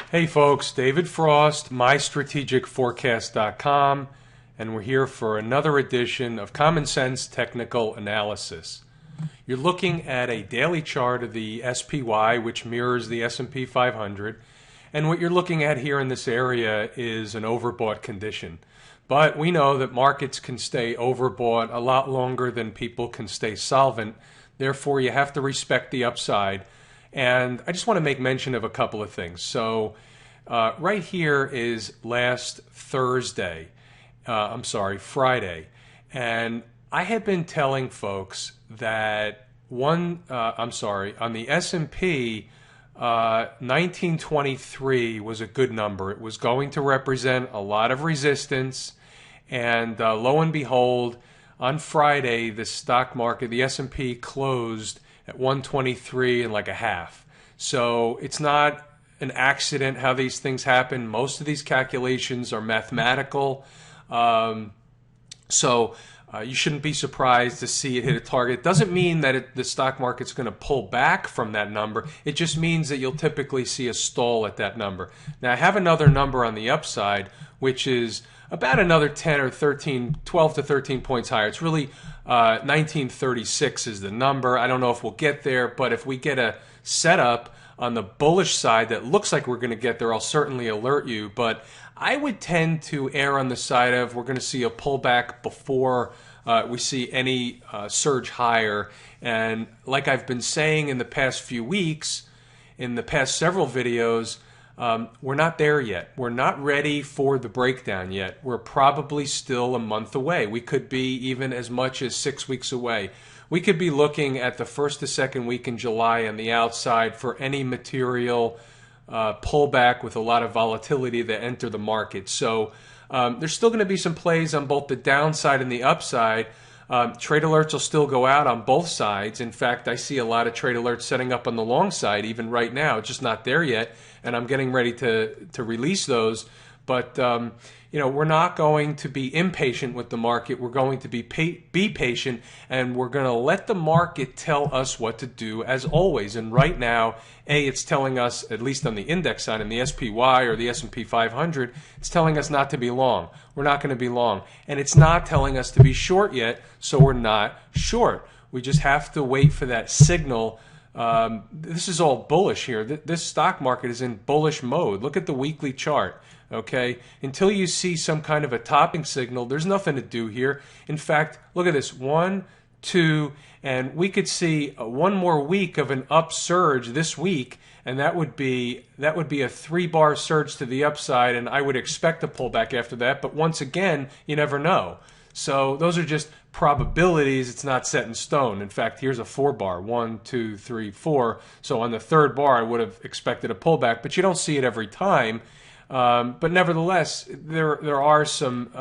Hey folks, David Frost, mystrategicforecast.com, and we're here for another edition of Common Sense Technical Analysis. You're looking at a daily chart of the SPY, which mirrors the S&P 500, and what you're looking at here in this area is an overbought condition. But we know that markets can stay overbought a lot longer than people can stay solvent. Therefore, you have to respect the upside. And I just want to make mention of a couple of things. So right here is last Friday. And I had been telling folks that on the S&P, 1923 was a good number. It was going to represent a lot of resistance. And lo and behold, on Friday, the stock market, the S&P closed at 123 and like a half. So it's not an accident how these things happen. Most of these calculations are mathematical. So you shouldn't be surprised to see it hit a target. It doesn't mean that the stock market's going to pull back from that number. It just means that you'll typically see a stall at that number. Now I have another number on the upside, which is about another 10 or 13, 12 to 13 points higher. It's really 1936 is the number. I don't know if we'll get there, but if we get a setup on the bullish side that looks like we're going to get there, I'll certainly alert you. But I would tend to err on the side of we're going to see a pullback before we see any surge higher. And like I've been saying in the past few weeks, in the past several videos, we're not there yet. We're not ready for the breakdown yet. We're probably still a month away. We could be even as much as 6 weeks away. We could be looking at the first to second week in July on the outside for any material pullback with a lot of volatility that enter the market. So there's still going to be some plays on both the downside and the upside. Trade alerts will still go out on both sides. In fact, I see a lot of trade alerts setting up on the long side even right now. It's just not there yet, and I'm getting ready to release those. But we're not going to be impatient with the market. We're going to be patient, and we're going to let the market tell us what to do as always. And right now, it's telling us, at least on the index side, in the SPY or the S&P 500, it's telling us not to be long. We're not going to be long. And it's not telling us to be short yet, so we're not short. We just have to wait for that signal. This is all bullish here. This stock market is in bullish mode. Look at the weekly chart. Okay, until you see some kind of a topping signal, there's nothing to do here. In fact, look at this, 1, 2, and we could see one more week of an upsurge this week, and that would be a 3-bar surge to the upside, and I would expect a pullback after that. But once again, you never know. So those are just probabilities. It's not set in stone. In fact, here's a 4-bar, 1, 2, 3, 4. So on the third bar, I would have expected a pullback, but you don't see it every time. But nevertheless, there are some.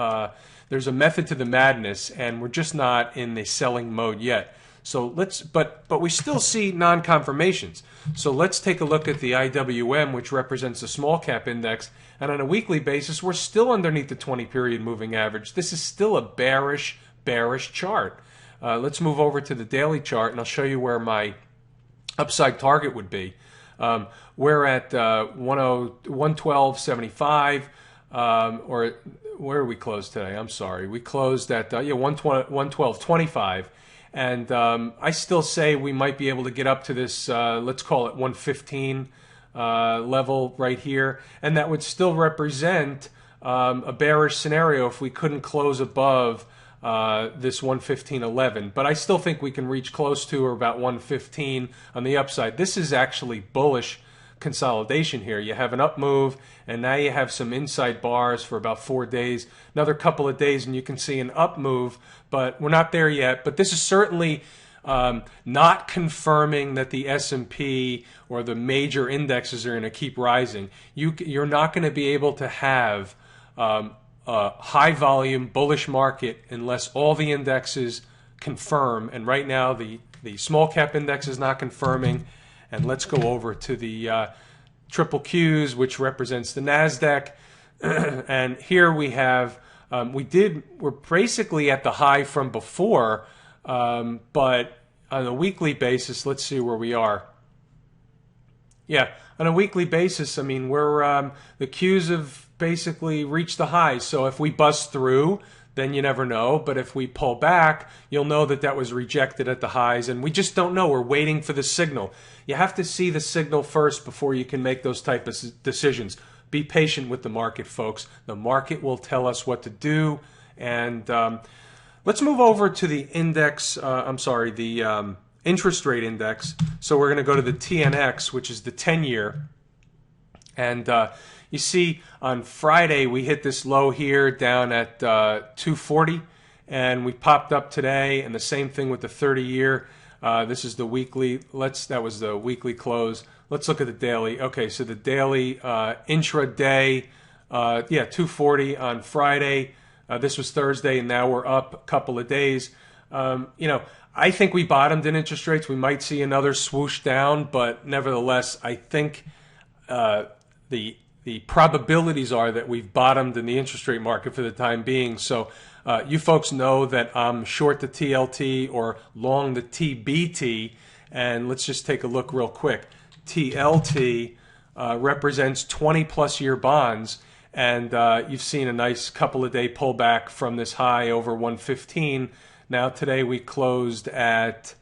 There's a method to the madness, and we're just not in the selling mode yet. So but we still see non-confirmations. So let's take a look at the IWM, which represents the small cap index, and on a weekly basis, we're still underneath the 20-period moving average. This is still a bearish chart. Let's move over to the daily chart, and I'll show you where my upside target would be. We're at 112.75, or where are we closed today? I'm sorry. We closed at 112.25, and I still say we might be able to get up to this, let's call it 115 level right here, and that would still represent a bearish scenario if we couldn't close above this 115.11, but I still think we can reach close to or about 115 on the upside. This is actually bullish consolidation here. You have an up move, and now you have some inside bars for about 4 days, another couple of days, and you can see an up move, but we're not there yet. But this is certainly not confirming that the S&P or the major indexes are going to keep rising. You're not going to be able to have a high volume bullish market unless all the indexes confirm, and right now the small cap index is not confirming. And let's go over to the triple Qs, which represents the NASDAQ. And here we have, we're basically at the high from before, but on a weekly basis, let's see where we are. Yeah, on a weekly basis, I mean, the Qs have basically reached the highs. So if we bust through, then you never know. But if we pull back, you'll know that that was rejected at the highs. And we just don't know. We're waiting for the signal. You have to see the signal first before you can make those type of decisions. Be patient with the market, folks. The market will tell us what to do. And let's move over to the index. The interest rate index. So we're going to go to the TNX, which is the 10-year. And you see on Friday we hit this low here down at 240, and we popped up today, and the same thing with the 30-year. This is the weekly. That was the weekly close. Let's look at the daily. Okay, so the daily intraday, 240 on Friday. This was Thursday, and now we're up a couple of days. I think we bottomed in interest rates. We might see another swoosh down, but nevertheless, I think the probabilities are that we've bottomed in the interest rate market for the time being. So you folks know that I'm short the TLT or long the TBT, and let's just take a look real quick. TLT represents 20-plus year bonds, and you've seen a nice couple of day pullback from this high over 115. Now today we closed at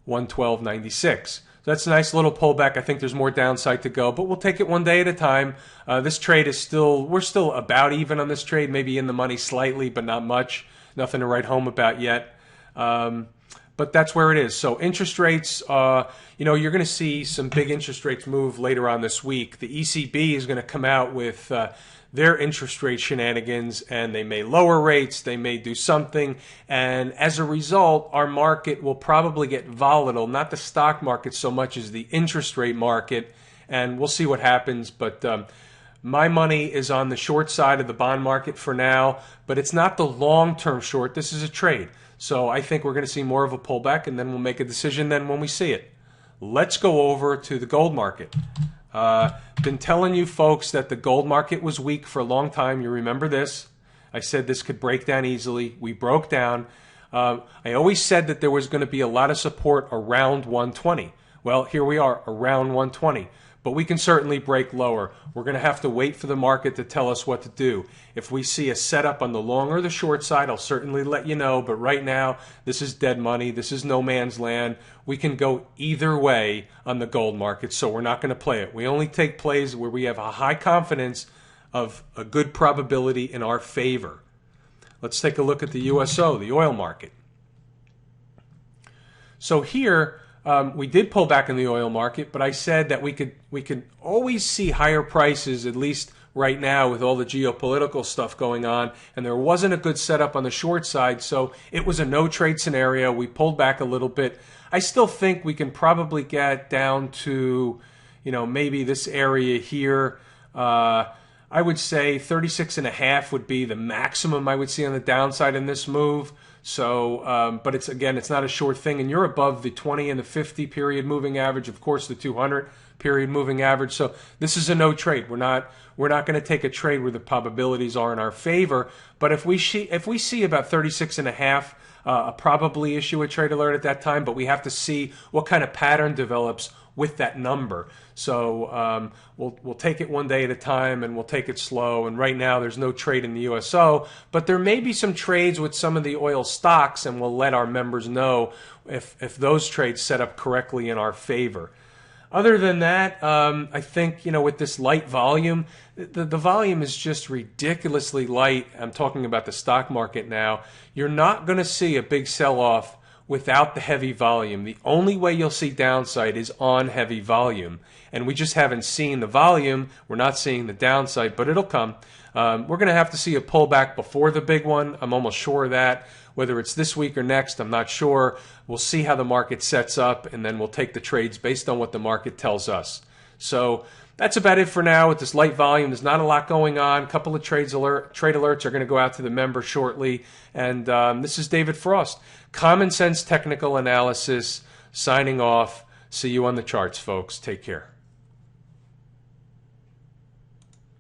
112.96. So that's a nice little pullback. I think there's more downside to go, but we'll take it one day at a time. This trade is we're still about even on this trade, maybe in the money slightly, but not much. Nothing to write home about yet. But that's where it is. So interest rates, you're going to see some big interest rates move later on this week. The ECB is going to come out with their interest rate shenanigans, and they may lower rates, they may do something, and as a result, our market will probably get volatile, not the stock market so much as the interest rate market, and we'll see what happens. But my money is on the short side of the bond market for now, but it's not the long-term short. This is a trade. So I think we're going to see more of a pullback, and then we'll make a decision then when we see it. Let's go over to the gold market. Been telling you folks that the gold market was weak for a long time. You remember this. I said this could break down easily. We broke down. I always said that there was going to be a lot of support around 120. Well, here we are around 120. But we can certainly break lower. We're going to have to wait for the market to tell us what to do. If we see a setup on the long or the short side, I'll certainly let you know. But right now, this is dead money. This is no man's land. We can go either way on the gold market, so we're not going to play it. We only take plays where we have a high confidence of a good probability in our favor. Let's take a look at the USO, the oil market. So here, we did pull back in the oil market, but I said that we could always see higher prices, at least right now with all the geopolitical stuff going on, and there wasn't a good setup on the short side, so it was a no-trade scenario. We pulled back a little bit. I still think we can probably get down to, maybe this area here. I would say 36.5 would be the maximum I would see on the downside in this move. So, but it's not a short thing, and you're above the 20 and the 50 period moving average, of course, the 200 period moving average. So this is a no trade. We're not going to take a trade where the probabilities are in our favor. But if we see about 36.5, I'll probably issue a trade alert at that time. But we have to see what kind of pattern develops with that number. So we'll take it one day at a time, and we'll take it slow. And right now there's no trade in the USO, but there may be some trades with some of the oil stocks, and we'll let our members know if those trades set up correctly in our favor. Other than that, I think, with this light volume, the volume is just ridiculously light. I'm talking about the stock market now. You're not going to see a big sell-off without the heavy volume. The only way you'll see downside is on heavy volume. And we just haven't seen the volume. We're not seeing the downside, but it'll come. We're going to have to see a pullback before the big one. I'm almost sure of that. Whether it's this week or next, I'm not sure. We'll see how the market sets up, and then we'll take the trades based on what the market tells us. So that's about it for now with this light volume. There's not a lot going on. A couple of trade alerts are going to go out to the members shortly. And this is David Frost. Common Sense Technical Analysis, signing off. See you on the charts, folks. Take care.